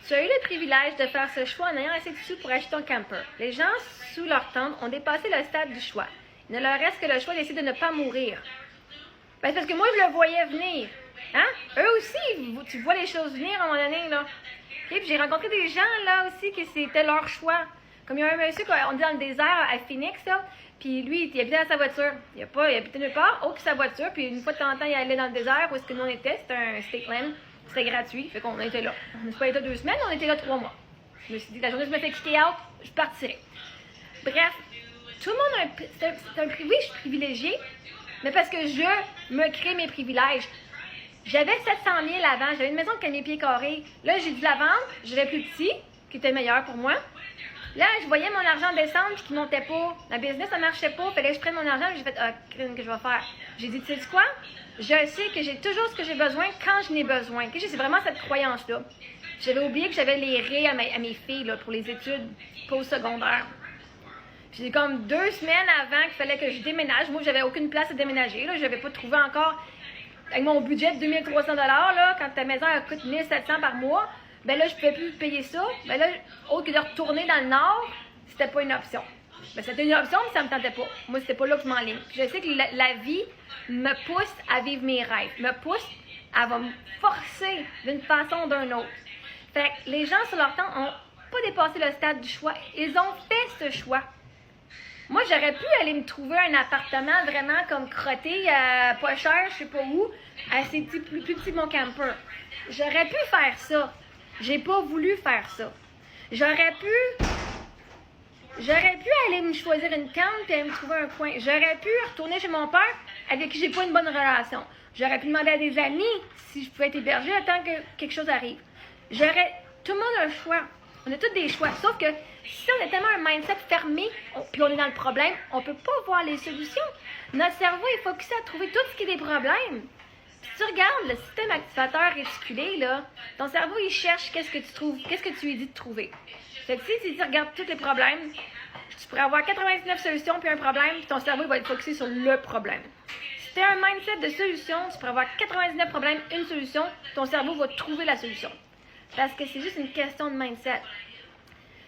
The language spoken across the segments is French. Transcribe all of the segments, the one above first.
Tu as eu le privilège de faire ce choix en ayant assez de sous pour acheter ton camper. Les gens sous leur tente ont dépassé le stade du choix. Il ne leur reste que le choix d'essayer de ne pas mourir. Ben, c'est parce que moi, je le voyais venir. Hein? Eux aussi, tu vois les choses venir à un moment donné, là. Okay? Puis j'ai rencontré des gens, là, aussi, que c'était leur choix. Comme il y a un monsieur, on dit dans le désert, à Phoenix, là, puis lui, il habitait dans sa voiture. Il habitait nulle part, autre que sa voiture, puis une fois de temps en temps, il allait dans le désert, où est-ce que nous on était, c'était un state land, c'était gratuit, fait qu'on était là. On n'est pas été là 2 semaines, on était là 3 mois. Je me suis dit, la journée où je me fais kicker out, je partirai. Bref, tout le monde a c'est un privilège privilégié, mais parce que je me crée mes privilèges. J'avais 700 000 avant, j'avais une maison de 4 pieds carrés. Là, j'ai dû la vendre, j'avais plus petit, qui était meilleur pour moi. Là, je voyais mon argent descendre puis qui montait pas. Ma business, ça marchait pas. Fallait que je prenne mon argent. J'ai fait, qu'est-ce que je vais faire? J'ai dit, tu sais quoi? Je sais que j'ai toujours ce que j'ai besoin quand je n'ai besoin. C'est vraiment cette croyance-là. J'avais oublié que j'avais les raies à mes filles là, pour les études postsecondaires. J'ai comme 2 semaines avant qu'il fallait que je déménage. Moi, j'avais aucune place à déménager. Je n'avais pas trouvé encore, avec mon budget de 2300 $, là, quand ta maison elle coûte 1700 par mois, ben là, je ne pouvais plus payer ça. Ben là, autre que de retourner dans le Nord, c'était pas une option. Ben, c'était une option, mais ça me tentait pas. Moi, c'était pas là que je m'enligne. Je sais que la vie me pousse à vivre mes rêves. Me pousse, elle va me forcer d'une façon ou d'une autre. Fait que les gens sur leur temps n'ont pas dépassé le stade du choix. Ils ont fait ce choix. Moi, j'aurais pu aller me trouver un appartement vraiment comme crotté, pas cher, je sais pas où, assez plus petit que mon camper. J'aurais pu faire ça. J'ai pas voulu faire ça. J'aurais pu aller me choisir une tente et aller me trouver un coin. J'aurais pu retourner chez mon père avec qui j'ai pas une bonne relation. J'aurais pu demander à des amis si je pouvais être hébergée le temps que quelque chose arrive. Tout le monde a un choix. On a tous des choix. Sauf que si on a tellement un mindset fermé, puis on est dans le problème, on ne peut pas voir les solutions. Notre cerveau est focusé à trouver tout ce qui est des problèmes. Si tu regardes le système activateur réticulé, là, ton cerveau, il cherche qu'est-ce que tu trouves, qu'est-ce que tu lui dis de trouver. Fait que si tu regardes tous les problèmes, tu pourrais avoir 99 solutions puis un problème, puis ton cerveau il va être focusé sur le problème. Si tu as un mindset de solution, tu pourrais avoir 99 problèmes, une solution, ton cerveau va trouver la solution. Parce que c'est juste une question de mindset.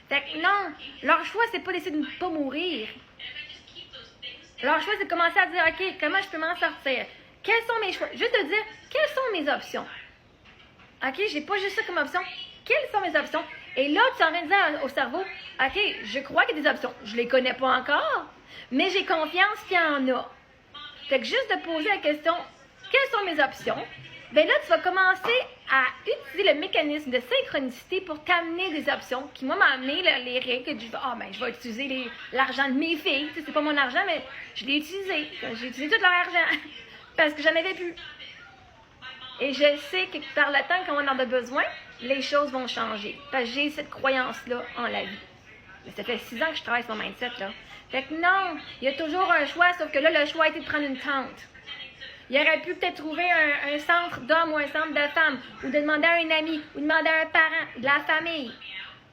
Fait que non, leur choix, c'est pas d'essayer de ne pas mourir. Leur choix, c'est de commencer à dire, OK, comment je peux m'en sortir? Quels sont mes choix? Juste de dire, quelles sont mes options? OK, j'ai pas juste ça comme option. Quelles sont mes options? Et là, tu es en train de dire au cerveau, OK, je crois qu'il y a des options. Je les connais pas encore, mais j'ai confiance qu'il y en a. Fait que juste de poser la question, quelles sont mes options? Bien là, tu vas commencer à utiliser le mécanisme de synchronicité pour t'amener des options qui, moi, m'ont amené les règles que je vais utiliser l'argent de mes filles. Tu sais, c'est pas mon argent, mais je l'ai utilisé. J'ai utilisé tout leur argent parce que j'en avais plus. Et je sais que par le temps qu'on en a besoin, les choses vont changer. Parce que j'ai cette croyance-là en la vie. Mais ça fait 6 ans que je travaille sur mon mindset, là. Fait que non, il y a toujours un choix, sauf que là, le choix a été de prendre une tente. Il aurait pu peut-être trouver un centre d'hommes ou un centre de femmes, ou de demander à un ami, ou demander à un parent, de la famille.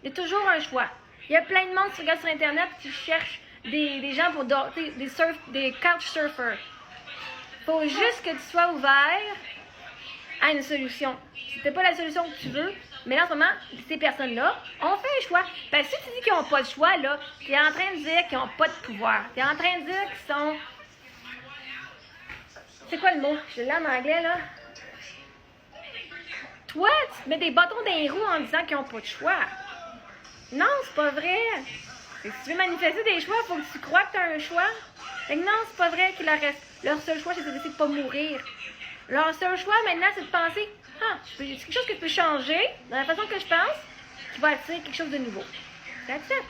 Il y a toujours un choix. Il y a plein de monde qui regarde sur Internet qui cherche des gens pour des couch surfers. Il faut juste que tu sois ouvert à une solution. Si ce n'est pas la solution que tu veux, mais là, en ce moment, ces personnes-là ont fait un choix. Parce que si tu dis qu'ils n'ont pas de choix, là, tu es en train de dire qu'ils n'ont pas de pouvoir. Tu es en train de dire qu'ils sont... C'est quoi le mot? Je l'ai en anglais, là. Toi, tu te mets des bâtons dans les roues en disant qu'ils n'ont pas de choix. Non, c'est pas vrai. Si tu veux manifester des choix, il faut que tu crois que tu as un choix. Fait que non, c'est pas vrai qu'il leur reste. Leur seul choix, c'est d'essayer de ne pas mourir. Leur seul choix, maintenant, c'est de penser, c'est quelque chose que je peux changer dans la façon que je pense qui va attirer quelque chose de nouveau. That's it.